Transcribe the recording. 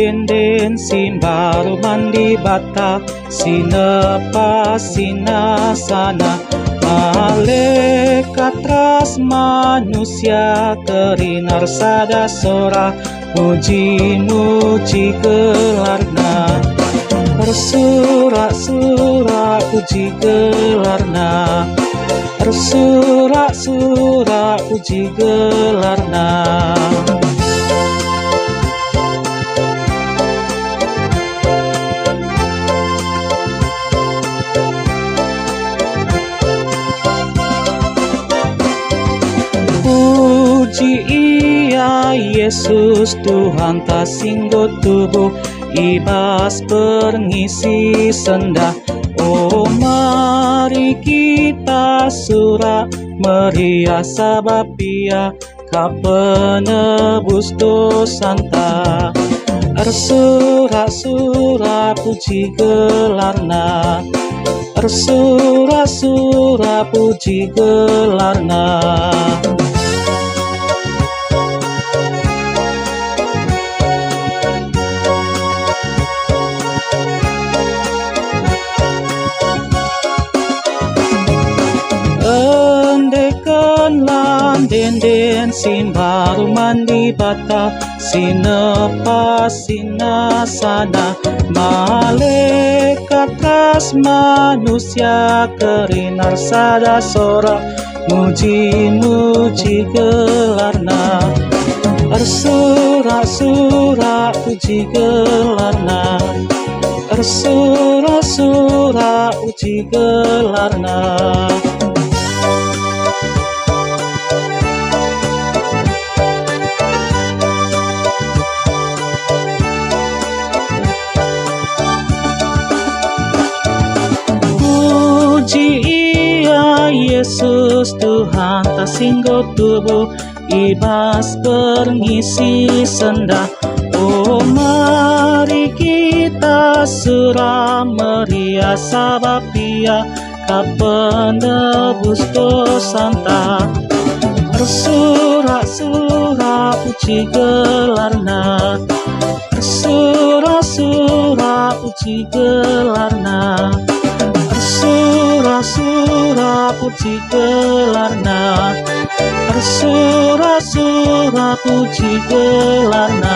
denden simbaru mandi bata sinepa sinasana malaikat ras manusia kerinar sada sora muji-muji gelarna bersurak-surak puji gelarna bersurak-surak puji gelarna. Puji Ia Yesus Tuhan ta singgo tubuh ibas pengisi sendah. Oh mari kita surah meriah sabab Ia ka penebus dosanta. Ersurak-surak puji gelarna ersurak-surak puji gelarna. Denden simbaru mandi bata sinepa sinasana malaikat ras manusia kerinar sada sora muji-muji gelarna ersurak-surak puji gelarna ersurak-surak puji gelarna. Puji Ia Yesus Tuhan ta singgo tubuh ibas pengisi sendah. Oh mari kita surah meriah sabab Ia ka penebus dosanta. Bersurak-surak puji gelarna bersurak-surak puji gelarna bersurak-surak puji gelarna bersurak-surak puji gelarna.